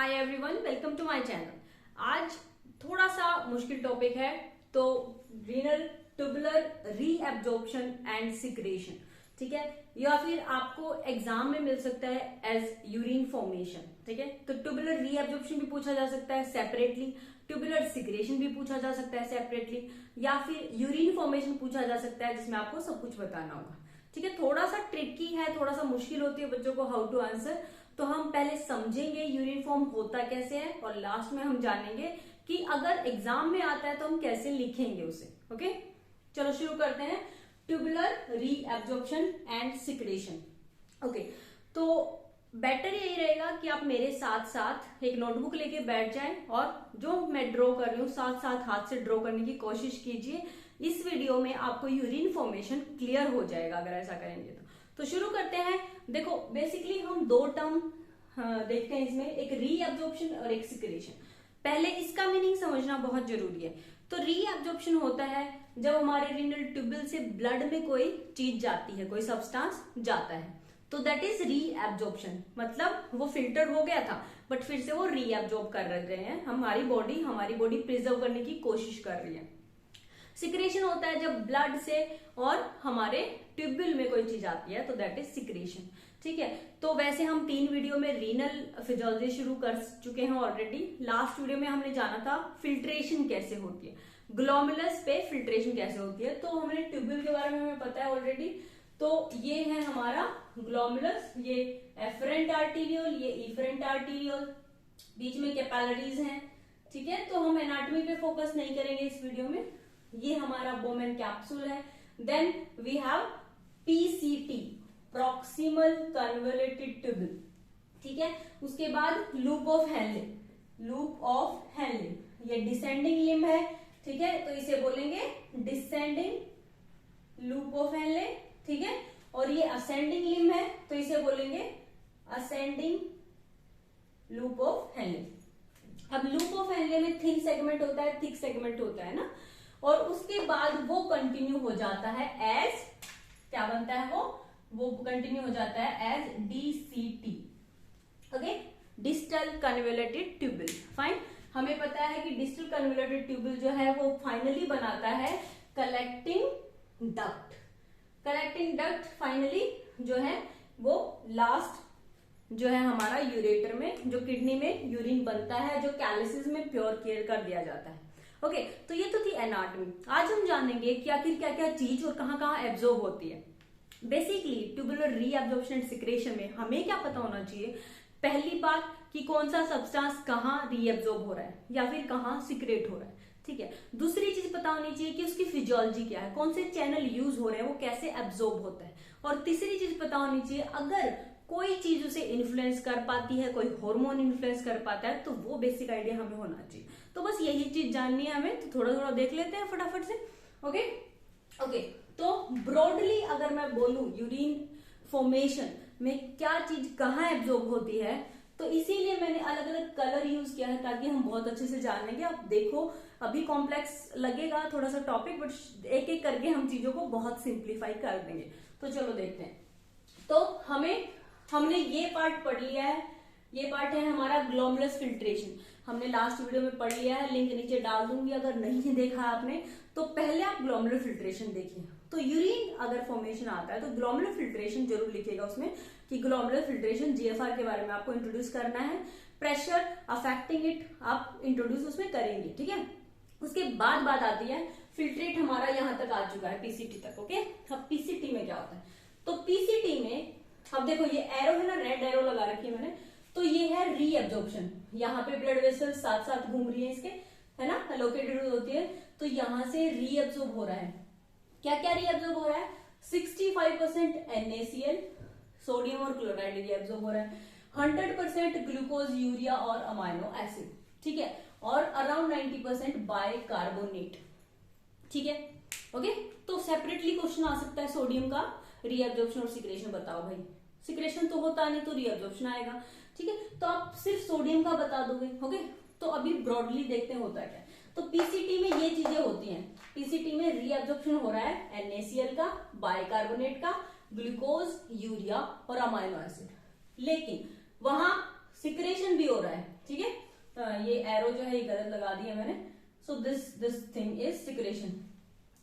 Hi everyone, welcome to my channel. आज थोड़ा सा मुश्किल टॉपिक है, तो renal tubular reabsorption and secretion, ठीक है, या फिर आपको एग्जाम में मिल सकता है एज यूरिन फॉर्मेशन, ठीक है। तो ट्यूबुलर रीएब्जॉर्प्शन भी पूछा जा सकता है सेपरेटली, ट्यूबुलर सिक्रेशन भी पूछा जा सकता है सेपरेटली, या फिर यूरिन फॉर्मेशन पूछा जा सकता है जिसमें आपको सब कुछ बताना होगा, ठीक है। थोड़ा सा ट्रिकी है, थोड़ा सा मुश्किल होती है बच्चों को हाउ टू आंसर। तो हम पहले समझेंगे यूरिन फॉर्म होता कैसे है और लास्ट में हम जानेंगे कि अगर एग्जाम में आता है तो हम कैसे लिखेंगे उसे। ओके, चलो शुरू करते हैं। Tubular reabsorption and secretion. Okay, तो बेटर यही रहेगा कि आप मेरे साथ साथ एक नोटबुक लेके बैठ जाएं और जो मैं ड्रॉ कर रही हूँ साथ साथ हाथ से ड्रॉ करने की कोशिश कीजिए। इस वीडियो में आपको यूरिन फॉर्मेशन क्लियर हो जाएगा अगर ऐसा करेंगे तो शुरू करते हैं। देखो, बेसिकली हम दो टर्म देखते हैं इसमें, एक रीएब्जॉर्प्शन और एक सिक्रेशन। पहले इसका मीनिंग समझना बहुत जरूरी है। तो रीएब्जॉर्प्शन होता है जब हमारे रीनल ट्यूबुल से ब्लड में कोई चीज जाती है, कोई सब्सटेंस जाता है, तो दैट इज रीएब्जॉर्प्शन। मतलब वो फिल्टर हो गया था बट फिर से वो रीएब्जॉर्ब कर रहे हैं, हमारी बॉडी प्रिजर्व करने की कोशिश कर रही है। सिक्रेशन होता है जब ब्लड से और हमारे ट्यूब्यूल में कोई चीज आती है, तो दैट इज सिक्रेशन, ठीक है। तो वैसे हम 3 वीडियो में रीनल फिजियोलॉजी शुरू कर चुके हैं ऑलरेडी। लास्ट वीडियो में हमने जाना था फिल्ट्रेशन कैसे होती है, ग्लोमेरुलस पे फिल्ट्रेशन कैसे होती है, तो हमने ट्यूब्यूल के बारे में हमें पता है ऑलरेडी। तो ये है हमारा ग्लोमेरुलस, ये एफरेंट आर्टीरियोल, ये इफरेंट आर्टीरियोल, बीच में कैपिलरीज हैं, ठीक है। तो हम एनाटॉमी पे फोकस नहीं करेंगे इस वीडियो में। ये हमारा बोमेन कैप्सूल है। Then we have PCT, proximal convoluted tubule, ठीक है। उसके बाद लूप ऑफ हेनले, ये डिसेंडिंग लिम्ब है, ठीक है, तो इसे बोलेंगे डिसेंडिंग लूप ऑफ हेनले, ठीक है। और ये असेंडिंग लिम्ब है तो इसे बोलेंगे असेंडिंग लूप ऑफ हेनले। अब लूप ऑफ हेनले में थिन सेगमेंट होता है, थिक सेगमेंट होता है ना, और उसके बाद वो कंटिन्यू हो जाता है एज, क्या बनता है वो कंटिन्यू हो जाता है as DCT, okay, distal convoluted tubule. Fine, हमें पता है कि डिस्टल कन्वोल्यूटेड ट्यूबुल जो है वो फाइनली बनाता है collecting duct. Collecting duct finally जो है वो लास्ट जो है हमारा यूरेटर में, जो किडनी में यूरिन बनता है, जो कैलिसिस में प्योर केयर कर दिया जाता है। ओके, तो ये तो थी एनाटॉमी। आज हम जानेंगे कि आखिर क्या क्या चीज और कहाँ कहाँ एब्जॉर्ब होती है। Basically tubular reabsorption and secretion में हमें क्या पता होना चाहिए, पहली बात कि कौन सा सब्सटेंस कहाँ रीएब्जॉर्ब हो रहा है या फिर कहाँ सिक्रेट हो रहा है, ठीक है। दूसरी चीज पता होनी चाहिए कि उसकी फिजियोलॉजी क्या है, कौन से चैनल यूज हो रहे हैं, वो कैसे एब्जॉर्ब होता है। और तीसरी चीज पता होनी चाहिए, अगर कोई चीज उसे इन्फ्लुएंस कर पाती है, कोई हार्मोन इन्फ्लुएंस कर पाता है, तो वो बेसिक आइडिया हमें होना चाहिए। तो बस यही चीज जाननी है हमें, तो थोड़ा थोड़ा देख लेते हैं फटाफट से। ओके ओके, तो ब्रॉडली अगर मैं बोलूं यूरिन फॉर्मेशन में क्या चीज कहाँ एब्जॉर्ब होती है, तो इसीलिए मैंने अलग अलग कलर यूज किया है ताकि हम बहुत अच्छे से जान लेंगे। आप देखो, अभी कॉम्प्लेक्स लगेगा थोड़ा सा टॉपिक, बट एक एक करके हम चीजों को बहुत सिंप्लीफाई कर देंगे। तो चलो देखते हैं। तो हमने ये पार्ट पढ़ लिया है, ये पार्ट है हमारा ग्लोमेरुलस फिल्ट्रेशन, हमने लास्ट वीडियो में पढ़ लिया है, लिंक नीचे डाल दूंगी, अगर नहीं देखा आपने तो पहले आप ग्लोमेरुलर फिल्ट्रेशन देखिए। तो यूरिन अगर फॉर्मेशन आता है तो ग्लोमेरुलर फिल्ट्रेशन जरूर लिखिएगा उसमें कि ग्लोमेरुलर फिल्ट्रेशन जीएफआर के बारे में आपको इंट्रोड्यूस करना है, प्रेशर अफेक्टिंग इट आप इंट्रोड्यूस उसमें करेंगे, ठीक है। उसके बाद बात आती है फिल्ट्रेट, हमारा यहां तक आ चुका है पीसीटी तक। ओके, अब पीसीटी में क्या होता है, तो पीसीटी में अब देखो ये एरो है ना, रेड एरो लगा रखी है मैंने, तो ये है रीएब्जॉर्प्शन। यहाँ पे ब्लड वेसल्स साथ साथ घूम रही है इसके, है ना, लोकेटेड होती है, तो यहां से रीएब्जॉर्ब हो रहा है। क्या क्या रीएब्जॉर्ब हो रहा है, 65% NaCl, सोडियम और क्लोराइड रीएब्जॉर्ब हो रहा है, 100% ग्लूकोज, यूरिया और अमाइनो एसिड, ठीक है, और अराउंड 90% बाइकार्बोनेट, ठीक है। ओके, तो सेपरेटली क्वेश्चन आ सकता है सोडियम का, रीएब्जॉर्प्शन और सिक्रेशन बताओ भाई। सिक्रेशन तो होता नहीं तो रीएब्जॉर्प्शन आएगा, ठीक है, तो आप सिर्फ सोडियम का बता दोगे। ओके, तो अभी ब्रॉडली देखते हैं होता क्या है। तो पीसीटी में ये चीजें होती हैं, पीसीटी में रीएब्जॉर्प्शन हो रहा है NaCl का, बाइकार्बोनेट का, ग्लूकोज, यूरिया और अमाइनो एसिड, लेकिन वहां सिक्रेशन भी हो रहा है, ठीक है। ये एरो जो है ये गलत लगा दिया मैंने। So this thing is secretion,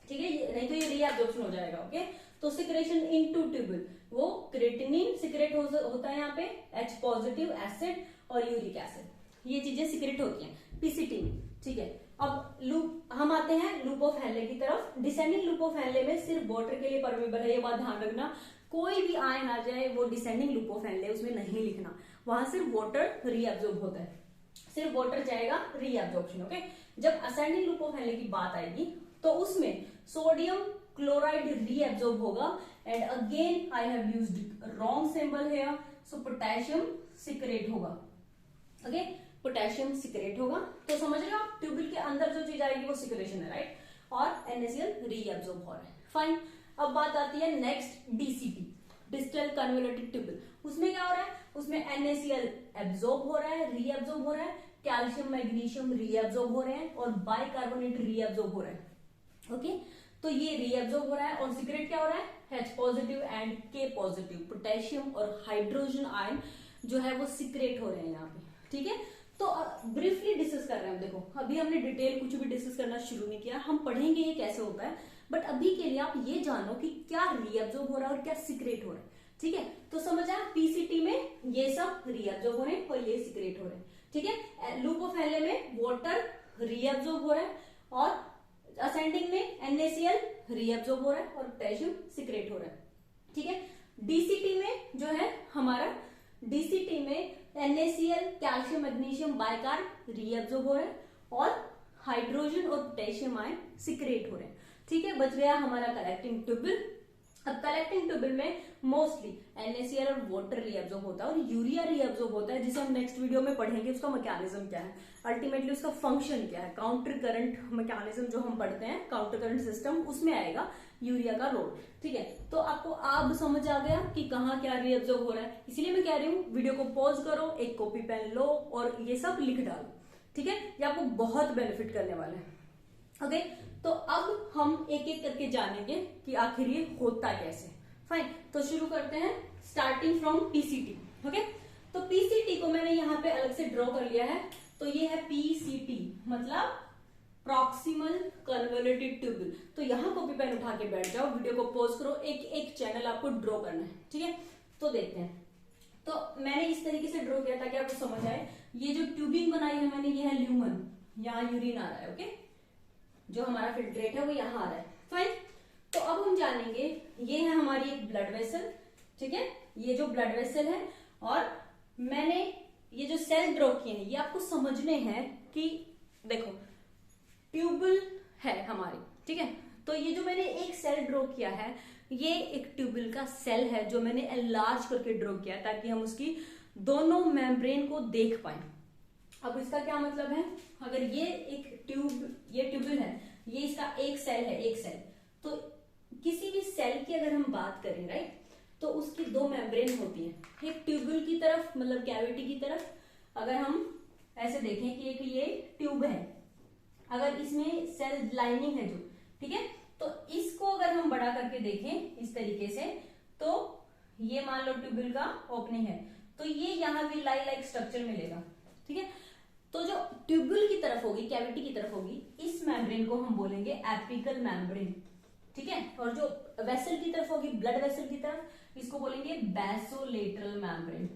ठीक है, नहीं तो ये रीअब्जॉर्प्शन हो जाएगा। ओके, तो सिक्रेशन इनटू ट्यूबुल, वो क्रेटिनिन सिक्रेट होता है यहाँ पे, H पॉजिटिव एसिड और यूरिक एसिड, ये चीजें सिक्रेट होती हैं पीसीटी में, ठीक है। अब लूप हम आते हैं लूप ऑफ हेनले की तरफ। डिसेंडिंग लूप ऑफ हेनले में सिर्फ वाटर के लिए परमेबल है, ये बात ध्यान रखना। कोई भी आयन आ जाए वो डिसेंडिंग लूप ऑफ हेनले उसमें नहीं लिखना, वहां सिर्फ वाटर रीअब्जॉर्ब होता है, सिर्फ वाटर जाएगा रीअब्जॉर्प्शन। ओके, जब असेंडिंग लूप ऑफ हेनले की बात आएगी तो उसमें सोडियम क्लोराइड रीअब्जॉर्ब होगा, and again I have used wrong symbol here, so potassium secrete होगा। ओके, पोटेशियम सिक्रेट होगा, तो समझ रहे हो आप, ट्यूबुल के अंदर जो चीज आएगी वो सिक्रेशन है, राइट, और NaCl रीअब्जॉर्ब हो रहा है। फाइन, अब बात आती है next DCT, distal convoluted tubule. उसमें क्या हो रहा है, उसमें NaCl एब्जॉर्ब हो रहा है, रीअब्जॉर्ब हो रहा है, कैल्शियम मैग्नीशियम रीअब्जॉर्ब हो रहे हैं और बाइकार्बोनेट रीअब्जॉर्ब हो रहा है। ओके, तो ये रीअब्जॉर्ब हो रहा है और सिक्रेट क्या हो रहा है, H positive and K positive, potassium और हाइड्रोजन आयन जो है वो सिक्रेट हो रहे हैं यहाँ पे, ठीक है। तो ब्रीफली डिस्कस कर रहे हैं, देखो अभी हमने डिटेल कुछ भी डिस्कस करना शुरू नहीं किया, हम पढ़ेंगे ये कैसे होता है, बट अभी के लिए आप ये जानो कि क्या रीअब्जॉर्ब हो रहा है और क्या सिक्रेट हो रहा है, ठीक है। तो समझ आया, पीसीटी में ये सब रीअब्जॉर्ब हो रहे हैं और ये सिक्रेट हो रहे हैं, ठीक है। लूप ऑफ हेनले में वाटर रीअब्जॉर्ब हो रहा है और असेंडिंग में NaCl रीअब्जॉर्ब हो रहा है और पोटेशियम सिक्रेट हो रहा है, ठीक है। डीसीटी में जो है हमारा, डीसीटी में NaCl calcium magnesium bicarb reabsorb हो रहा है और हाइड्रोजन और पोटेशियम आयन सिक्रेट हो रहे हैं, ठीक है। बच गया हमारा कलेक्टिंग ट्यूबुल। अब कलेक्टिंग ट्यूबुल में मोस्टली NaCl और वाटर रीअब्जॉर्ब होता है और यूरिया रीअब्जॉर्ब होता है, जिसे हम नेक्स्ट वीडियो में पढ़ेंगे, उसका मैकेनिज्म क्या है, अल्टीमेटली उसका फंक्शन क्या है, काउंटर करंट मैकेनिज्म जो हम पढ़ते हैं, काउंटर करंट सिस्टम, उसमें आएगा यूरिया का रोल, ठीक है। तो आपको अब समझ आ गया कि कहाँ क्या रीअब्जॉर्ब हो रहा है, इसीलिए मैं कह रही हूँ वीडियो को पॉज करो, एक कॉपी पेन लो और ये सब लिख डालो, ठीक है, ये आपको बहुत बेनिफिट करने वाला है। ओके, तो अब हम एक एक करके जानेंगे कि आखिर ये होता कैसे। फाइन, तो शुरू करते हैं स्टार्टिंग फ्रॉम पीसीटी। ओके, तो पीसीटी को मैंने यहाँ पे अलग से ड्रॉ कर लिया है, तो ये है पीसीटी, मतलब प्रॉक्सिमल कन्वोल्यूटेड ट्यूबुल। तो यहाँ कॉपी पेन उठा के बैठ जाओ, वीडियो को पॉज करो, एक एक चैनल आपको ड्रॉ करना है, ठीक है। तो देखते हैं, तो मैंने इस तरीके से ड्रॉ किया ताकि आपको समझ आए। ये जो ट्यूबिंग बनाई है मैंने, ये है ल्यूमन, यहाँ यूरिन आ रहा है, ओके, जो हमारा फिल्ट्रेट है वो यहाँ आ रहा है। फाइन, तो अब हम जानेंगे, ये है हमारी एक ब्लड वेसल, ठीक है, ये जो ब्लड वेसल है, और मैंने ये जो सेल ड्रॉ किए हैं ये आपको समझने हैं कि देखो ट्यूबुल है हमारी, ठीक है। तो ये जो मैंने एक सेल ड्रॉ किया है, ये एक ट्यूबुल का सेल है जो मैंने एनलार्ज करके ड्रॉ किया ताकि हम उसकी दोनों मेम्ब्रेन को देख पाए। अब इसका क्या मतलब है, अगर ये एक ये ट्यूबुल है, ये इसका एक सेल है, एक सेल, तो किसी भी सेल की अगर हम बात करें, राइट, तो उसकी दो मेम्ब्रेन होती है, एक ट्यूबुल की तरफ मतलब कैविटी की तरफ, अगर हम ऐसे देखें कि एक ये ट्यूब है, अगर इसमें सेल लाइनिंग है जो, ठीक है, तो इसको अगर हम बड़ा करके देखें इस तरीके से, तो ये मान लो ट्यूबुल का ओपनिंग है, तो ये यहाँ भी लाइक स्ट्रक्चर मिलेगा, ठीक है। तो जो ट्यूबुल की तरफ होगी, कैविटी की तरफ होगी, इस मेम्ब्रेन को हम बोलेंगे एपिकल मेम्ब्रेन, ठीक है। और जो वेसल की तरफ होगी, ब्लड वेसल की तरफ, इसको बोलेंगे बेसोलेटरल मेम्ब्रेन,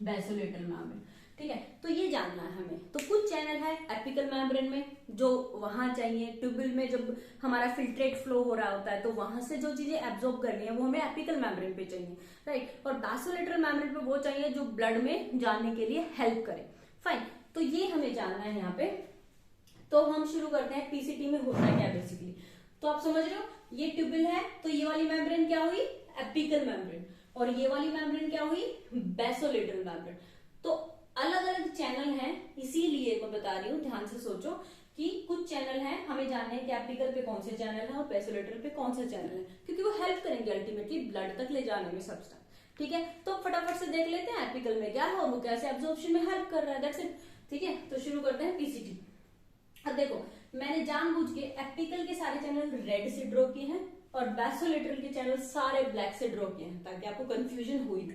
बेसोलेटरल मेम्ब्रेन, ठीक है। तो ये जानना है हमें। तो कुछ चैनल है एपिकल मेम्ब्रेन में जो वहां चाहिए, ट्यूबुल में जब हमारा फिल्ट्रेट फ्लो हो रहा होता है तो वहां से जो चीजें एब्जॉर्ब करनी है वो हमें एपिकल मेम्ब्रेन पे चाहिए, राइट, और बेसोलेटरल मेम्ब्रेन पे वो चाहिए जो ब्लड में जाने के लिए हेल्प करे। फाइन, तो ये हमें जानना है यहाँ पे। तो हम शुरू करते हैं, पीसीटी में होता है क्या बेसिकली। तो आप समझ रहे हो, ये ट्यूबुल है, तो ये वाली मेम्ब्रेन क्या हुई, एपिकल मेम्ब्रेन, और ये वाली मेम्ब्रेन क्या हुई, बेसोलेटरल मेम्ब्रेन। तो अलग अलग चैनल हैं, इसीलिए मैं बता रही हूँ, ध्यान से सोचो कि कुछ चैनल हैं, हमें जानना है कि एपिकल पे कौन से चैनल है और बेसोलेटरल पे कौन से चैनल है, क्योंकि वो हेल्प करेंगे अल्टीमेटली ब्लड तक ले जाने में सब्सटेंस, ठीक है। तो फटाफट से देख लेते हैं एपिकल में क्या है और वो कैसे एब्जॉर्प्शन में हेल्प कर रहा है, दैट्स इट, ठीक है। तो शुरू करते हैं पीसीटी। अब देखो, मैंने जानबूझ के एपिकल के सारे चैनल रेड से ड्रॉ किए हैं और बेसोलेटरल के चैनल सारे ब्लैक से ड्रॉ किए हैं ताकि आपको कंफ्यूजन हुई।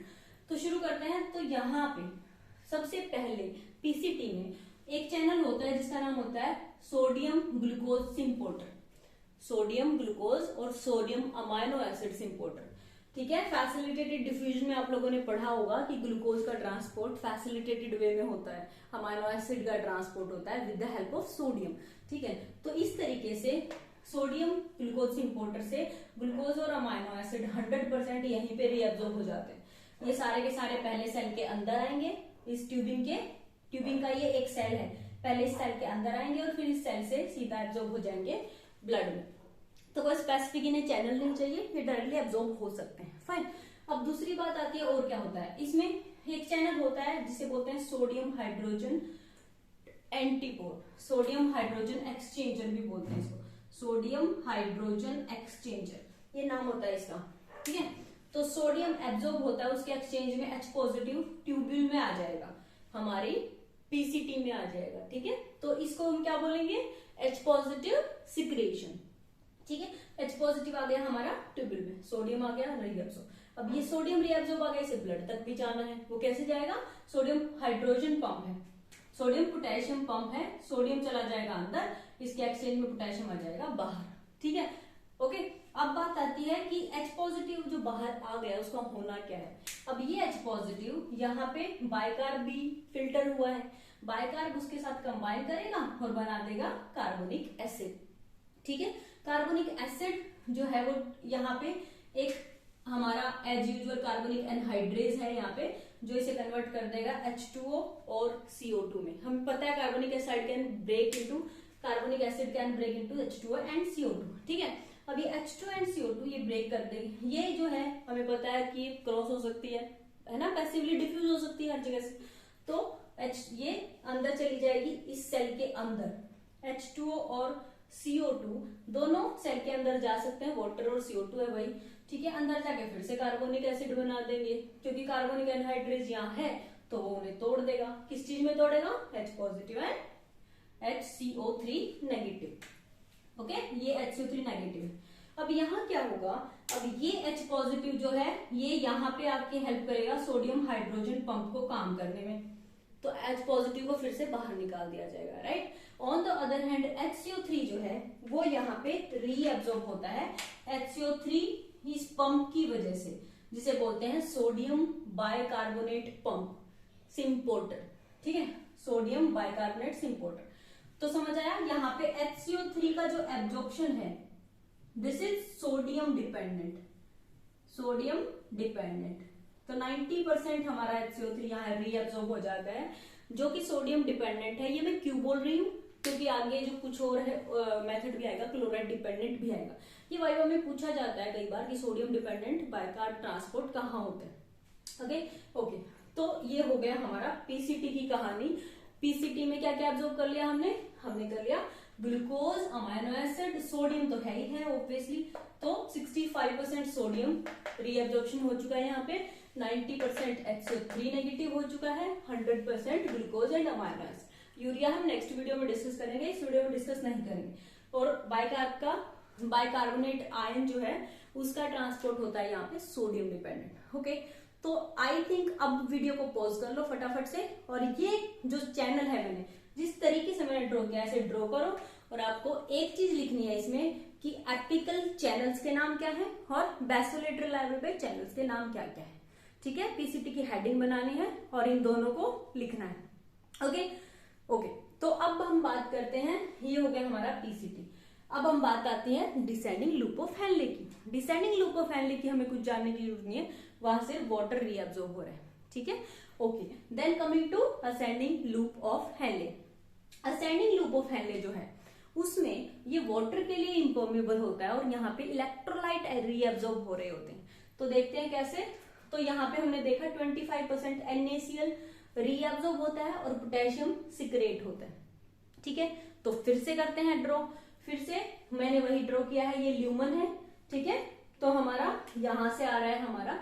तो शुरू करते हैं, तो यहाँ पे सबसे पहले पीसीटी में एक चैनल होता है जिसका नाम होता है सोडियम ग्लूकोज सिम्पोर्टर, सोडियम ग्लूकोज और सोडियम अमाइनो एसिड सिम्पोर्टर। ठीक है, फैसिलिटेटेड डिफ्यूजन में आप लोगों ने पढ़ा होगा कि ग्लूकोज का ट्रांसपोर्ट फैसिलिटेटेड वे में होता है, अमाइनो एसिड का ट्रांसपोर्ट होता है with the help of sodium. ठीक है, तो इस तरीके से सोडियम ग्लूकोज सिम्पोर्टर से ग्लूकोज और अमाइनो एसिड 100% यहीं पे रीअब्सॉर्ब हो जाते हैं। ये सारे के सारे पहले सेल के अंदर आएंगे, इस ट्यूबिंग का ये एक सेल है, पहले इस सेल के अंदर आएंगे और फिर इस सेल से सीधा एब्जॉर्ब हो जाएंगे ब्लड में। तो कोई स्पेसिफिक इन्हें चैनल नहीं चाहिए, ये डायरेक्टली एब्जॉर्ब हो सकते हैं। फाइन, अब दूसरी बात आती है और क्या होता है इसमें, एक चैनल होता है जिसे बोलते हैं sodium hydrogen antiport, sodium hydrogen exchanger भी बोलते हैं इसको, सोडियम हाइड्रोजन एक्सचेंजर, ये नाम होता है इसका। ठीक है, तो सोडियम एब्जॉर्ब होता है, उसके एक्सचेंज में H पॉजिटिव ट्यूब्यूल में आ जाएगा, हमारी पीसीटी में आ जाएगा। ठीक है, तो इसको हम क्या बोलेंगे, H पॉजिटिव सिक्रेशन। ठीक है, H पॉजिटिव आ गया हमारा ट्यूब्यूल में, सोडियम आ गया रीअब्सॉर्ब। अब ये सोडियम रीअब्सॉर्ब आ गया, इसे ब्लड तक भी जाना है, वो कैसे जाएगा, सोडियम हाइड्रोजन पंप है, सोडियम पोटेशियम पंप है, सोडियम चला जाएगा अंदर, इसके एक्सचेंज में पोटेशियम आ जाएगा बाहर। ठीक है, ओके। अब बात आती है कि H पॉजिटिव जो बाहर आ गया उसका होना क्या है। अब ये H पॉजिटिव यहाँ पे बाइकार्ब भी फिल्टर हुआ है, बाइकार्ब उसके साथ कंबाइन करेगा और बना देगा कार्बोनिक एसिड। ठीक है, कार्बोनिक एसिड जो है वो यहाँ पे एक हमारा एज यूजुअल कार्बोनिक एनहाइड्रेज है यहाँ पे, जो इसे कन्वर्ट कर देगा H2O और CO2 में। हमें पता है carbonic acid can break into, carbonic acid can break into H2O and CO2। ठीक है, अब ये H2 एंड CO2 ये ब्रेक कर देगी, ये जो है हमें पता है कि क्रॉस हो सकती है ना, पैसिवली डिफ्यूज हो सकती है हर जगह से, तो ये अंदर चली जाएगी इस सेल के अंदर, H2O और CO2 दोनों सेल के अंदर जा सकते हैं, वाटर और CO2 है वही। ठीक है, अंदर जाके फिर से कार्बोनिक एसिड बना देंगे, क्योंकि कार्बोनिक एनहाइड्रेज यहाँ है तो वो उन्हें तोड़ देगा, किस चीज में तोड़ेगा, H positive and HCO3 negative. Okay, ये HCO3 नेगेटिव है। अब यहाँ क्या होगा, अब ये H पॉजिटिव जो है ये यहाँ पे आपकी हेल्प करेगा सोडियम हाइड्रोजन पंप को काम करने में, तो H पॉजिटिव को फिर से बाहर निकाल दिया जाएगा, right. On the other hand HCO3 जो है वो यहाँ पे रीअब्सॉर्ब होता है, HCO3 इस पंप की वजह से, जिसे बोलते हैं सोडियम बाइकार्बोनेट पंप सिम्पोर्टर। ठीक है, सोडियम बाइकार्बोनेट सिम्पोर्टर। तो समझ आया, यहाँ पे HCO3 का जो एब्जॉर्प्शन है this is sodium dependent, sodium dependent. तो 90% हमारा HCO3 यहाँ रीअब्सॉर्ब हो जाता है, जो कि सोडियम डिपेंडेंट है। ये मैं क्यों बोल रही हूँ, क्योंकि आगे जो कुछ और है मेथड भी आएगा, क्लोराइड डिपेंडेंट भी आएगा। ये वाइवा में पूछा जाता है कई बार कि सोडियम डिपेंडेंट बाइकार्ब ट्रांसपोर्ट कहाँ होता है। ओके, तो ये हो गया हमारा पीसीटी की कहानी। पीसीटी में क्या क्या एब्जॉर्ब कर लिया हमने कर लिया ग्लूकोज, अमाइनो एसिड, सोडियम तो है ही है ऑब्वियसली, तो 65% सोडियम रीअब्जॉर्प्शन हो चुका है यहाँ पे, 90% HCO3 नेगेटिव हो चुका है, 100% glucose and amino acid. Urea हम नेक्स्ट वीडियो में डिस्कस करेंगे, इस वीडियो में डिस्कस नहीं करेंगे। और बाइकार्बोनेट आयन जो है उसका ट्रांसपोर्ट होता है यहाँ पे सोडियम डिपेंडेंट। ओके, तो आई थिंक अब वीडियो को पॉज कर लो फटाफट से, और ये जो चैनल है मैंने जिस तरीके से मैंने ड्रॉ किया ऐसे ड्रॉ करो, और आपको एक चीज लिखनी है इसमें कि एपिकल चैनल्स के नाम क्या है और बेसोलेटरल लेवल पे चैनल्स के नाम क्या क्या है। ठीक है, पीसीटी की हेडिंग बनानी है और इन दोनों को लिखना है। ओके, तो अब हम बात करते हैं, ये हो गया हमारा पीसीटी। अब हम बात आती है डिसेंडिंग लूप ऑफ हेनले की। डिसेंडिंग लूप ऑफ हेनले की हमें कुछ जानने की जरूरत नहीं है, वहां से वाटर रीअब्सॉर्ब हो रहा है। ठीक है, okay, then coming to ascending loop of Henle. Ascending loop of Henle जो है उसमें ये वाटर के लिए इम्पर्मेबल होता है और यहाँ पे इलेक्ट्रोलाइट रीअब्सॉर्ब हो रहे होते हैं। तो देखते हैं कैसे। तो यहाँ पे हमने देखा 25% NaCl रीअब्सॉर्ब होता है और पोटेशियम सिक्रेट होता है। ठीक है, तो फिर से करते हैं ड्रॉ। फिर से मैंने वही ड्रॉ किया है, ये ल्यूमन है। ठीक है, तो हमारा यहां से आ रहा है हमारा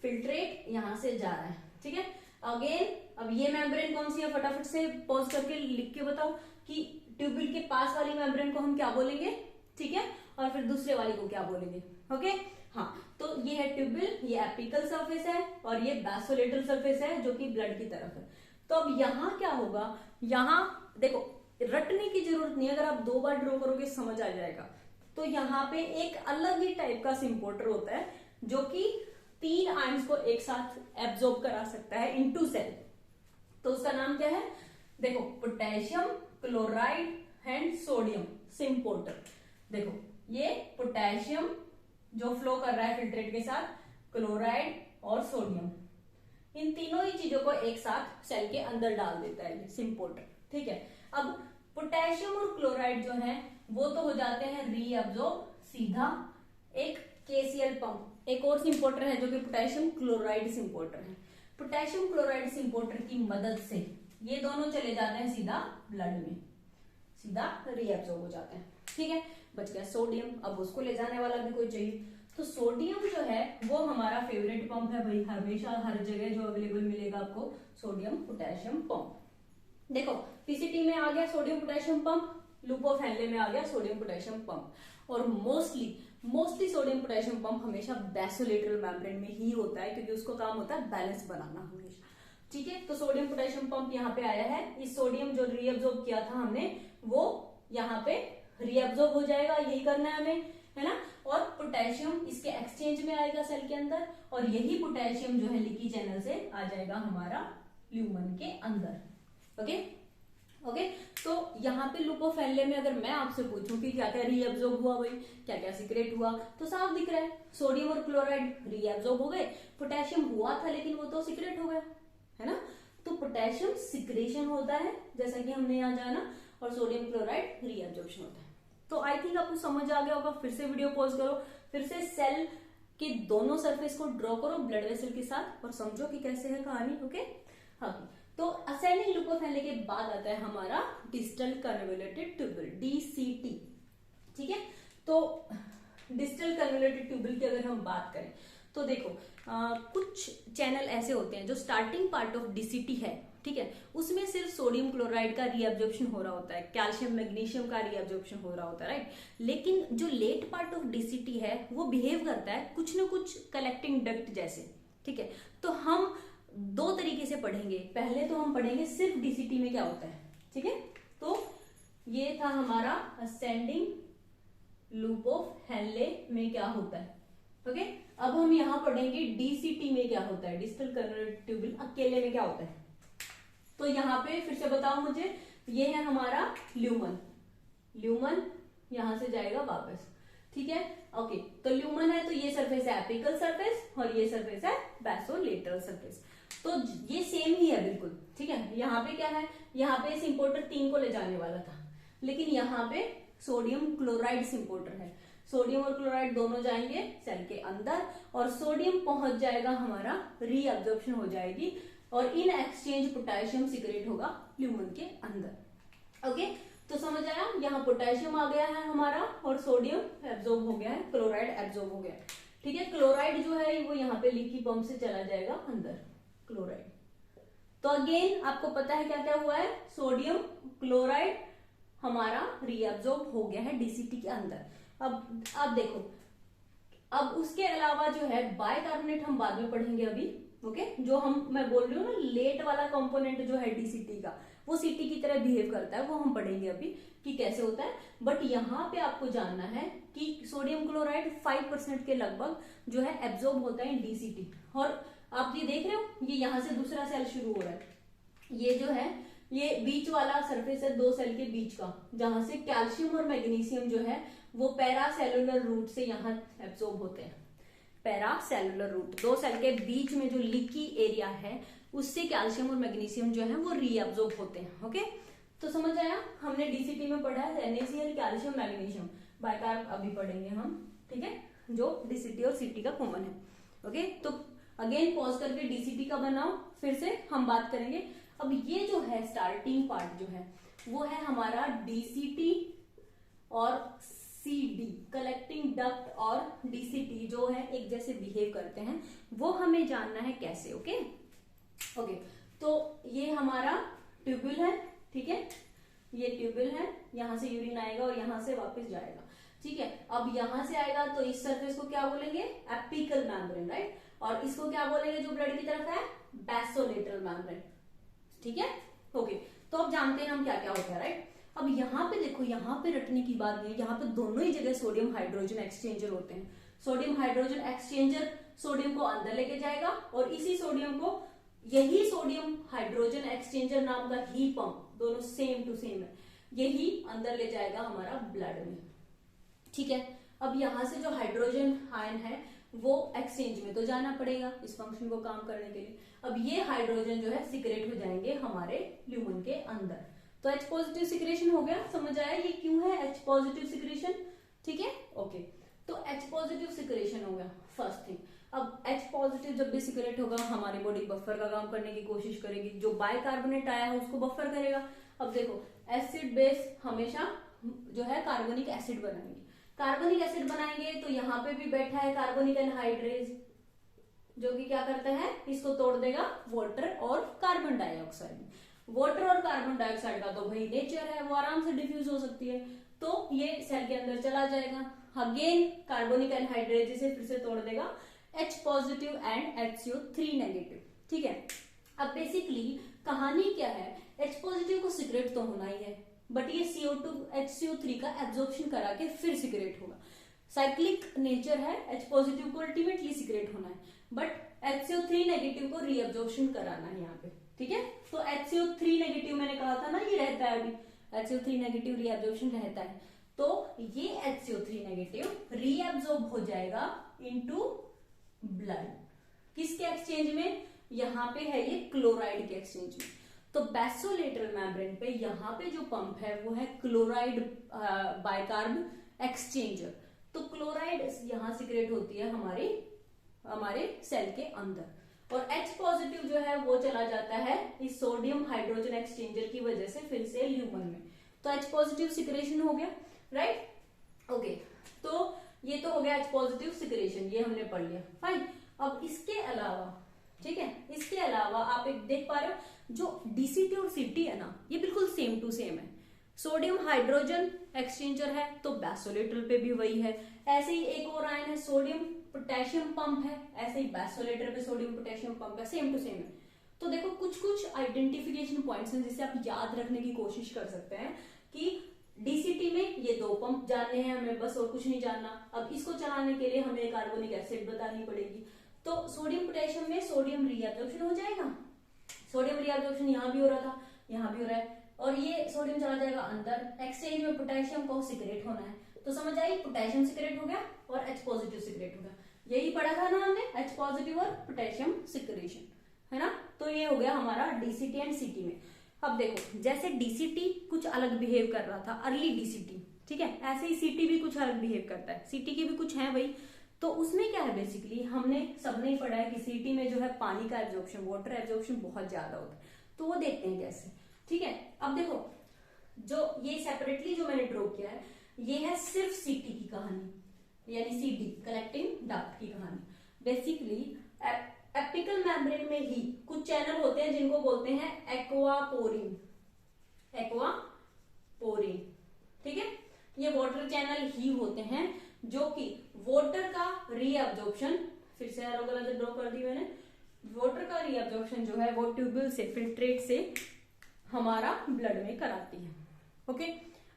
फिल्ट्रेट, यहां से जा रहा है। ठीक है, अगेन अब ये मेम्ब्रेन कौन सी है, फटाफट से पॉज करके लिख के बताओ कि ट्यूब्यूल के पास वाली मेम्ब्रेन को हम क्या बोलेंगे। ठीक है, और फिर दूसरे वाली को क्या बोलेंगे। ओके, हाँ, तो ये है ट्यूब्यूल, ये एपिकल सरफेस है और ये बेसोलेटरल सरफेस है जो कि ब्लड की तरफ है। तो अब यहाँ क्या होगा, यहाँ देखो रटने की जरूरत नहीं है, अगर आप 2 बार ड्रॉ करोगे समझ आ जाएगा। तो यहाँ पे एक अलग ही टाइप का सिम्पोर्टर होता है जो कि 3 आयंस को एक साथ एब्जॉर्ब करा सकता है इनटू सेल। तो उसका नाम क्या है, देखो पोटेशियम क्लोराइड एंड सोडियम सिम्पोर्टर। देखो ये पोटेशियम जो फ्लो कर रहा है फिल्ट्रेट के साथ, क्लोराइड और सोडियम, इन तीनों ही चीजों को एक साथ सेल के अंदर डाल देता है ये सिम्पोर्टर। ठीक है, अब पोटेशियम और क्लोराइड जो है वो तो हो जाते हैं रीअब्जॉर्ब सीधा। एक केसीएल पंप, एक और सिम्पोर्टर है जो कि पोटेशियम क्लोराइड सिम्पोर्टर है। पोटेशियम क्लोराइड सिम्पोर्टर की मदद से ये दोनों चले जाते हैं सीधा ब्लड में, सीधा रीअब्जॉर्ब हो जाते हैं। ठीक है, बच गया सोडियम, अब उसको ले जाने वाला भी कोई चाहिए। तो सोडियम जो है वो हमारा फेवरेट पंप है भाई, हमेशा हर जगह जो अवेलेबल मिलेगा आपको सोडियम पोटेशियम पंप। देखो पीसीटी में आ गया sodium potassium pump, loop of Henley में आ गया सोडियम पोटेशियम पंप, और मोस्टली सोडियम पोटेशियम पंप हमेशा बेसोलेटरल मेम्ब्रेन में ही होता है, क्योंकि उसको काम होता है बैलेंस बनाना हमेशा। ठीक है, तो सोडियम पोटेशियम पंप यहाँ पे आया है। इस सोडियम जो रीअब्जॉर्ब किया था हमने वो यहाँ पे रीअब्जॉर्ब हो जाएगा, यही करना है हमें, है ना। और पोटेशियम इसके एक्सचेंज में आएगा सेल के अंदर, और यही पोटेशियम जो है लीकी चैनल से आ जाएगा हमारा ल्यूमन के अंदर। ओके ओके, तो यहाँ पे लूप ऑफ हेनले में अगर मैं आपसे पूछूं कि क्या क्या रीअब्जॉर्ब हुआ भाई, क्या क्या सीक्रेट हुआ, तो साफ दिख रहा है सोडियम और क्लोराइड रीअब्जॉर्ब हो गए, पोटेशियम हुआ था लेकिन वो तो सीक्रेट हो गया, है ना। तो पोटेशियम सिक्रेशन होता है जैसा कि हमने यहाँ जाना, और सोडियम क्लोराइड रीअब्जॉर्प्शन होता है। तो आई थिंक आपको समझ आ गया होगा। फिर से वीडियो पॉज करो, फिर से सेल के दोनों सरफेस को ड्रॉ करो ब्लड वेसल के साथ और समझो कि कैसे है कहानी। ओके हाँ, तो असेंडिंग लूप ऑफ हेनले के बाद आता है हमारा डिस्टल कन्वोल्यूटेड ट्यूबुल, डीसीटी। ठीक है, तो डिस्टल कन्वोल्यूटेड ट्यूबुल की अगर हम बात करें तो देखो कुछ चैनल ऐसे होते हैं जो स्टार्टिंग पार्ट ऑफ डीसीटी है, ठीक है, उसमें सिर्फ सोडियम क्लोराइड का रीअब्जॉर्प्शन हो रहा होता है, कैल्शियम मैग्नीशियम का रीअब्जॉर्प्शन हो रहा होता है, राइट। लेकिन जो लेट पार्ट ऑफ डीसीटी है वो बिहेव करता है कुछ ना कुछ कलेक्टिंग डक्ट जैसे। ठीक है, तो हम 2 तरीके से पढ़ेंगे। पहले तो हम पढ़ेंगे सिर्फ डीसीटी में क्या होता है। ठीक है, तो ये था हमारा असेंडिंग लूप ऑफ हेनले में क्या होता है। ओके, अब हम यहां पढ़ेंगे डीसीटी में क्या होता है, डिस्टल कन्वोल्यूटेड ट्यूबुल अकेले में क्या होता है। तो यहाँ पे फिर से बताओ मुझे, ये है हमारा ल्यूमन, ल्यूमन यहां से जाएगा वापस। ठीक है, ओके, तो ल्यूमन है तो ये सरफेस है एपिकल सरफेस और ये सरफेस है बेसोलेटरल सरफेस। तो ये सेम ही है बिल्कुल। ठीक है, यहाँ पे क्या है, यहाँ पे सिम्पोर्टर 3 को ले जाने वाला था, लेकिन यहाँ पे सोडियम क्लोराइड सिम्पोर्टर है। सोडियम और क्लोराइड दोनों जाएंगे सेल के अंदर, और सोडियम पहुंच जाएगा हमारा, रीअब्जॉर्प्शन हो जाएगी, और इन एक्सचेंज पोटेशियम सीक्रेट होगा ल्यूमन के अंदर। ओके, तो समझ आया, यहाँ पोटेशियम आ गया है हमारा और सोडियम एब्जॉर्ब हो गया है, क्लोराइड एब्जॉर्ब हो गया है। ठीक है, क्लोराइड जो है वो यहाँ पे लीकी पंप से चला जाएगा अंदर, क्लोराइड। तो अगेन आपको पता है क्या क्या हुआ है, सोडियम क्लोराइड हमारा रीअब्जॉर्ब हो गया है डीसीटी के अंदर। अब देखो, अब उसके अलावा जो है बाइकार्बोनेट हम बाद में पढ़ेंगे अभी। ओके, जो मैं बोल रही हूँ ना, लेट वाला कंपोनेंट जो है डीसीटी का, वो सीटी की तरह बिहेव करता है, वो हम पढ़ेंगे अभी कि कैसे होता है। बट यहाँ पे आपको जानना है कि सोडियम क्लोराइड 5% के लगभग जो है एब्जॉर्ब होता है डीसीटी। और आप ये देख रहे हो, ये यहाँ से दूसरा सेल शुरू हो रहा है, ये जो है ये बीच वाला सरफेस है 2 सेल के बीच का, जहां से कैल्शियम और मैग्नीशियम जो है वो पैरासेलुलर रूट से यहाँ एब्जॉर्ब होते हैं। पैरासेलुलर रूट, 2 सेल के बीच में जो लीकी एरिया है उससे कैल्शियम और मैग्नीशियम जो है वो रीअब्जॉर्ब होते हैं। ओके, तो समझ आया, हमने डीसीटी में पढ़ा है NaCl, कैल्शियम, मैग्नीशियम। बाइकार्ब अभी पढ़ेंगे हम, ठीक है, जो डीसीटी और सीटी का कॉमन है। ओके, तो अगेन पॉज करके डीसीटी का बनाओ, फिर से हम बात करेंगे। अब ये जो है स्टार्टिंग पार्ट जो है वो है हमारा डीसीटी और सीडी, कलेक्टिंग डक्ट और डीसीटी जो है एक जैसे बिहेव करते हैं, वो हमें जानना है कैसे। ओके ओके, तो ये हमारा ट्यूबुल है, ठीक है, ये ट्यूबुल है, यहां से यूरिन आएगा और यहां से वापस जाएगा। ठीक है, अब यहां से आएगा तो इस सरफेस को क्या बोलेंगे, एपिकल मेम्ब्रेन, राइट, और इसको क्या बोलेंगे जो ब्लड की तरफ है, बेसोलेटरल मेम्ब्रेन। ठीक है, ओके। तो अब जानते हैं हम क्या क्या होता है, राइट। अब यहाँ पे देखो, यहाँ पे रटने की बात नहीं है, यहाँ पे दोनों ही जगह सोडियम हाइड्रोजन एक्सचेंजर होते हैं। सोडियम हाइड्रोजन एक्सचेंजर सोडियम को अंदर लेके जाएगा और इसी सोडियम को, यही सोडियम हाइड्रोजन एक्सचेंजर नाम का ही पंप, दोनों सेम टू सेम है, यही अंदर ले जाएगा हमारा ब्लड में, ठीक है। अब यहां से जो हाइड्रोजन आयन है वो एक्सचेंज में तो जाना पड़ेगा इस फंक्शन को काम करने के लिए। अब ये हाइड्रोजन जो है सिक्रेट हो जाएंगे हमारे ल्यूमन के अंदर। तो H पॉजिटिव सिक्रेशन हो गया, समझ आया ये क्यों है H पॉजिटिव सिक्रेशन, ठीक है, ओके। तो H पॉजिटिव सिक्रेशन हो गया फर्स्ट थिंग। अब H पॉजिटिव जब भी सिक्रेट होगा हमारी बॉडी बफर का काम करने की कोशिश करेगी, जो बाइकार्बोनेट आया है उसको बफर करेगा। अब देखो एसिड बेस हमेशा जो है कार्बोनिक एसिड बनाएंगे, कार्बोनिक एसिड बनाएंगे तो यहाँ पे भी बैठा है कार्बोनिक एनहाइड्रेज, जो कि क्या करता है, इसको तोड़ देगा वाटर और कार्बन डाइऑक्साइड। वाटर और कार्बन डाइऑक्साइड का तो भाई नेचर है, वो आराम से डिफ्यूज हो सकती है, तो ये सेल के अंदर चला जाएगा। अगेन कार्बोनिक एनहाइड्रेज से फिर से तोड़ देगा H positive and HCO3 negative, ठीक है। अब बेसिकली कहानी क्या है, H पॉजिटिव को सिक्रेट तो होना ही है, बट ये CO2 HCO3 का एब्जॉर्प्शन करा के फिर सिक्रेट होगा। साइक्लिक नेचर है, H पॉजिटिव को अल्टीमेटली सिक्रेट होना है, बट HCO3 नेगेटिव को रीअब्जॉर्प्शन कराना है यहाँ पे, ठीक है। तो HCO3 नेगेटिव मैंने कहा था ना ये रहता है, अभी HCO3 नेगेटिव रीअब्जॉर्प्शन रहता है, तो ये HCO3 नेगेटिव रीअब्जॉर्ब हो जाएगा इनटू ब्लड, किसके एक्सचेंज में, यहाँ पे है ये क्लोराइड के एक्सचेंज में। तो बेसोलेटरल मेम्ब्रेन पे यहाँ पे जो पंप है वो है क्लोराइड बाइकार्ब एक्सचेंजर। तो क्लोराइड यहाँ सिक्रेट होती है हमारे सेल के अंदर, और H पॉजिटिव जो है वो चला जाता है इस सोडियम हाइड्रोजन एक्सचेंजर की वजह से फिर से ल्यूमन में। तो H पॉजिटिव सिक्रेशन हो गया, राइट, ओके। तो ये तो हो गया H पॉजिटिव सिक्रेशन, ये हमने पढ़ लिया, फाइन। अब इसके अलावा, ठीक है, इसके अलावा आप एक देख पा रहे हो जो DCT और CT है ना, ये बिल्कुल सेम टू सेम है। सोडियम हाइड्रोजन एक्सचेंजर है तो बेसोलेटरल पे भी वही है। ऐसे ही एक और आयन है सोडियम पोटेशियम पंप है, ऐसे ही बेसोलेटर पे सोडियम पोटेशियम पंप है, सेम टू सेम है। तो देखो कुछ कुछ आइडेंटिफिकेशन पॉइंट्स हैं जिसे आप याद रखने की कोशिश कर सकते हैं कि DCT में ये दो पंप जानने हैं हमें बस, और कुछ नहीं जानना। अब इसको चलाने के लिए हमें कार्बोनिक एसिड बतानी पड़ेगी। तो सोडियम पोटेशियम में सोडियम रीअब्जॉर्प्शन हो जाएगा, सोडियम रीअब्जॉर्प्शन यहाँ भी हो रहा था, यहाँ भी हो रहा है, और ये सोडियम चला जाएगा अंदर, एक्सचेंज में पोटेशियम को सिक्रेट होना है। तो समझ आई, पोटेशियम सिक्रेट हो गया और H पॉजिटिव सिक्रेट हो गया, यही पढ़ा था ना हमने, H पॉजिटिव और पोटेशियम सिक्रेशन, है ना। तो ये हो गया हमारा DCT एंड CT में। अब देखो जैसे DCT कुछ अलग बिहेव कर रहा था, अर्ली DCT, ठीक है, ऐसे ही CT भी कुछ अलग बिहेव करता है, CT के भी कुछ है भाई। तो उसमें क्या है, बेसिकली हमने सबने ही पढ़ा है कि CT में जो है पानी का एब्जॉर्प्शन, वाटर एब्जॉर्प्शन बहुत ज्यादा होता है। तो वो देखते हैं कैसे, ठीक है। अब देखो जो ये सेपरेटली जो मैंने ड्रॉ किया है, ये है सिर्फ CT की कहानी, यानी CD कलेक्टिंग डक्ट की कहानी। बेसिकली एपिकल मेम्ब्रेन में ही कुछ चैनल होते हैं जिनको बोलते हैं एक्वापोरिन, एक्वापोरिन, ठीक है। ये वाटर चैनल ही होते हैं जो कि वाटर का रीअब्जॉर्प्शन, फिर से एरो कलर ड्रॉ कर दी मैंने, वाटर का रीअब्जॉर्प्शन जो है वो ट्यूब्यूल से, फिल्ट्रेट से हमारा ब्लड में कराती है, ओके।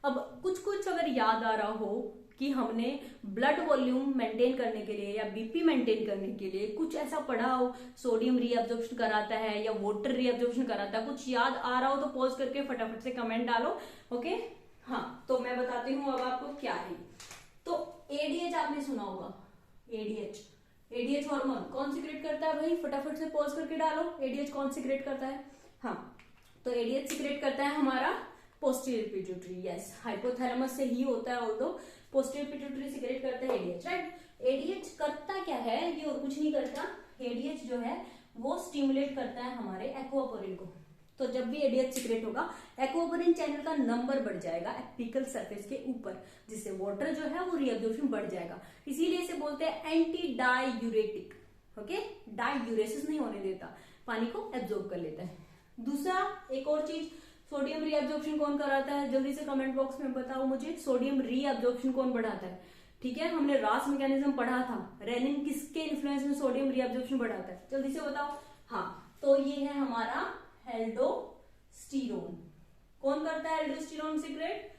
अब कुछ कुछ अगर याद आ रहा हो कि हमने ब्लड वॉल्यूम मेंटेन करने के लिए या BP मेंटेन करने के लिए कुछ ऐसा पढ़ा हो, सोडियम रीअब्जॉर्प्शन कराता है या वाटर रीअब्जॉर्प्शन कराता है, कुछ याद आ रहा हो तो पॉज करके फटाफट से कमेंट डालो, ओके। हाँ, तो मैं बताती हूँ अब आपको क्या है। तो ADH आपने सुना होगा, ADH हार्मोन कौन सिक्रेट करता है भाई, फटाफट से पॉज करके डालो, ADH कौन सिक्रेट करता है। हाँ, तो ADH सिक्रेट करता है हमारा पोस्टीरियर पिट्यूटरी, यस, हाइपोथैलेमस से ही होता है, ऑल्दो पोस्टीरियर पिट्यूटरी सिक्रेट करता है ADH, राइट। ADH करता क्या है, ये और कुछ नहीं करता, ADH जो है वो स्टिमुलेट करता है हमारे एक्वापोरिन को। तो जब भी ADH सिक्रेट होगा एक्वापोरिन चैनल का नंबर बढ़ जाएगा एपिकल सरफेस के ऊपर, जिससे वाटर जो है वो रीअब्जॉर्प्शन बढ़ जाएगा, इसीलिए इसे बोलते हैं एंटी डायूरेटिक, ओके। डायूरेसिस नहीं होने देता, पानी को एब्जॉर्ब कर लेता है। दूसरा एक और चीज, सोडियम रीअब्जॉर्प्शन कौन कराता है, जल्दी से कमेंट बॉक्स में बताओ मुझे, सोडियम रीअब्जॉर्प्शन कौन बढ़ाता है। ठीक है, हमने रास मैकेनिज्म पढ़ा था, रेनिन किसके इन्फ्लुएंस में सोडियम रीअब्जॉर्प्शन बढ़ाता है, जल्दी से बताओ। हाँ, तो ये है हमारा हेल्डो एल्डोस्टीरोन। कौन करता है aldosterone secrete?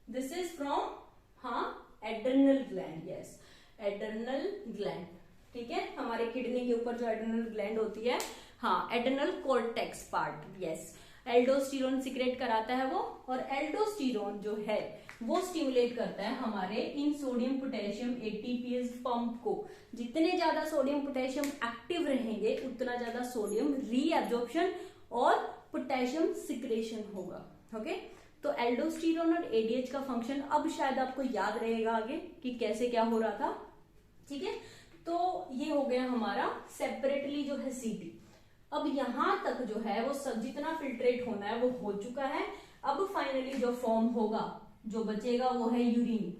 This is from, हाँ, adrenal gland. Yes, adrenal gland. ठीक है, हमारे किडनी के ऊपर जो एड्रेनल ग्लैंड होती है, हाँ, adrenal cortex part, yes, aldosterone secret कराता है वो। और एल्डोस्टीरोन जो है वो स्टिमुलेट करता है हमारे इन सोडियम पोटेशियम एटीपीएस पंप को। जितने ज्यादा सोडियम पोटेशियम एक्टिव रहेंगे उतना ज्यादा सोडियम रीअब्जॉर्प्शन और पोटेशियम सिक्रेशन होगा। ओके, तो एल्डोस्टीरोन और एडीएच का फंक्शन अब शायद आपको याद रहेगा आगे कि कैसे क्या हो रहा था। ठीक है, तो ये हो गया हमारा सेपरेटली जो है सीटी। अब यहां तक जो है वो सब जितना फिल्ट्रेट होना है वो हो चुका है। अब फाइनली जो फॉर्म होगा, जो बचेगा, वो है यूरिन।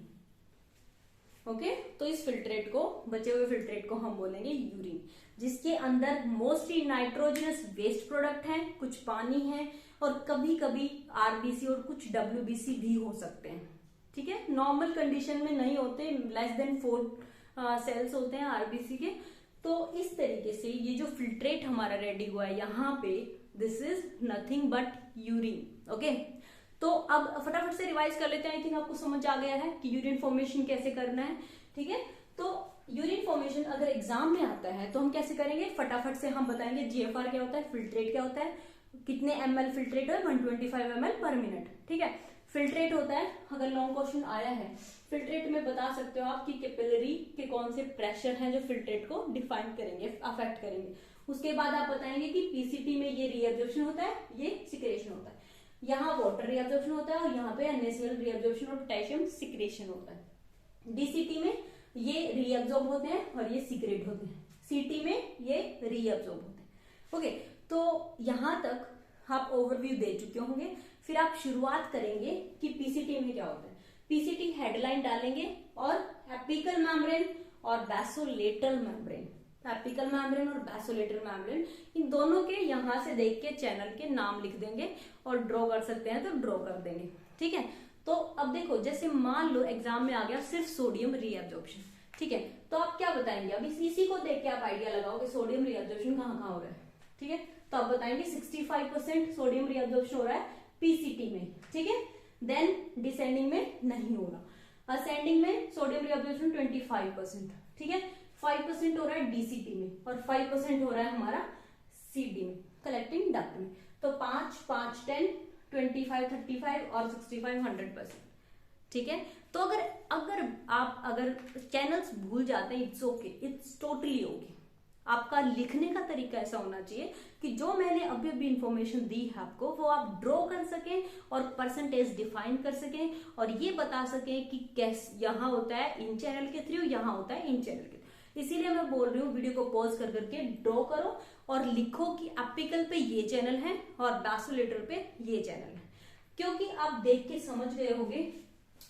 ओके, तो इस फिल्ट्रेट को, बचे हुए फिल्ट्रेट को हम बोलेंगे यूरिन, जिसके अंदर मोस्टली नाइट्रोजनस वेस्ट प्रोडक्ट है, कुछ पानी है और कभी कभी आरबीसी और कुछ डब्ल्यूबीसी भी हो सकते हैं। ठीक है, नॉर्मल कंडीशन में नहीं होते, लेस देन 4 सेल्स होते हैं आरबीसी के। तो इस तरीके से ये जो फिल्ट्रेट हमारा रेडी हुआ है यहाँ पे, this is nothing but urine. Okay, तो अब फटाफट से रिवाइज कर लेते हैं। आई थिंक आपको समझ आ गया है कि यूरिन फॉर्मेशन कैसे करना है। ठीक है, तो यूरिन फॉर्मेशन अगर एग्जाम में आता है तो हम कैसे करेंगे, फटाफट से हम बताएंगे। जीएफआर क्या होता है, फिल्ट्रेट क्या होता है, कितने ml फिल्ट्रेट है, 125 ml पर मिनट। ठीक है, फिल्ट्रेट होता है, अगर लॉन्ग क्वेश्चन आया है फिल्ट्रेट में बता सकते हो आप कि कैपिलरी के कौन से प्रेशर हैं जो फिल्ट्रेट को डिफाइन करेंगे, अफेक्ट करेंगे। उसके बाद आप बताएंगे कि पीसीटी में ये रीअब्जॉर्प्शन होता है, ये सिक्रेशन होता है, यहाँ वाटर रीअब्जॉर्प्शन होता है और यहाँ पे NaCl रीअब्जॉर्प्शन और पोटेशियम सिक्रेशन होता है। डीसीटी में ये रीअब्जॉर्ब होते हैं और ये सीक्रेट होते हैं, सीटी में ये रीअब्जॉर्ब होते हैं। ओके, तो यहां तक आप ओवरव्यू दे चुके होंगे। फिर आप शुरुआत करेंगे कि पीसीटी में क्या होता है। पीसीटी हेडलाइन डालेंगे और एपिकल मेम्ब्रेन और बैसोलेटरल मेम्ब्रेन, एपिकल मेम्ब्रेन और बैसोलेटरल मेम्ब्रेन, इन दोनों के यहां से देख के चैनल के नाम लिख देंगे और ड्रॉ कर सकते हैं तो ड्रॉ कर देंगे। ठीक है, तो अब देखो, जैसे मान लो एग्जाम में आ गया सिर्फ सोडियम रीअब्जॉर्प्शन। ठीक है, तो आप क्या बताएंगे, अब इसी को देख के आप आइडिया लगाओ कि सोडियम रीअब्जॉर्प्शन कहाँ कहाँ हो रहा है। ठीक है, तो आप बताएंगे 65% सोडियम रीअब्जॉर्प्शन हो रहा है पीसीटी में। ठीक है, देन डिसेंडिंग में नहीं हो रहा, असेंडिंग में सोडियम रीअब्जॉर्प्शन 25%। ठीक है, 5% हो रहा है डीसीटी में और 5% हो रहा है हमारा सीडी में, कलेक्टिंग डक्ट में। तो 5, 5, 10, 25, 35 और 65, 100%। ठीक है, तो अगर आप चैनल्स भूल जाते हैं, it's okay, it's totally okay. आपका लिखने का तरीका ऐसा होना चाहिए कि जो मैंने अभी अभी इंफॉर्मेशन दी है आपको, वो आप ड्रॉ कर सकें और परसेंटेज डिफाइन कर सकें और ये बता सकें कि कैसे यहाँ होता है इन चैनल के थ्रू, यहाँ होता है इन चैनल के थ्रू। इसीलिए मैं बोल रही हूँ वीडियो को पॉज कर करके ड्रॉ करो और लिखो कि एपिकल पे ये चैनल है और बैसोलेटरल पे ये चैनल है। क्योंकि आप देख के समझ गए होंगे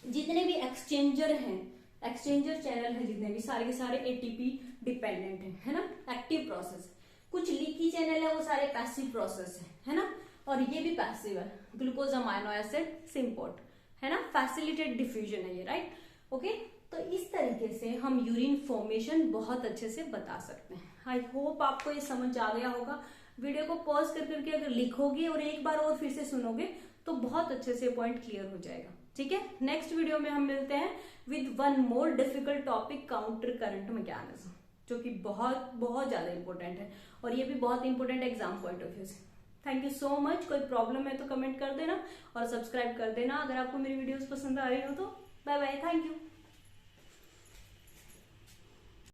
जितने भी एक्सचेंजर हैं, एक्सचेंजर चैनल है जितने भी, सारे के सारे एटीपी डिपेंडेंट है ना, एक्टिव प्रोसेस। कुछ लीकी चैनल है वो सारे पैसिव प्रोसेस है ना, और ये भी पैसिव है, ग्लूकोज अमाइनो एसिड सिम्पोर्ट है ना, फैसिलिटेड डिफ्यूजन है ये, राइट। ओके, तो इस तरीके से हम यूरिन फॉर्मेशन बहुत अच्छे से बता सकते हैं। आई होप आपको ये समझ आ गया होगा। वीडियो को पॉज कर करके अगर लिखोगे और एक बार और फिर से सुनोगे तो बहुत अच्छे से पॉइंट क्लियर हो जाएगा। ठीक है, नेक्स्ट वीडियो में हम मिलते हैं with one more difficult topic, counter current mechanism, जो कि बहुत बहुत ज्यादा इंपॉर्टेंट है और ये भी बहुत important exam point of view से। Thank you so much. कोई प्रॉब्लम है तो कमेंट कर देना और सब्सक्राइब कर देना अगर आपको मेरी वीडियोस पसंद आ रही हो तो। Bye bye, thank you.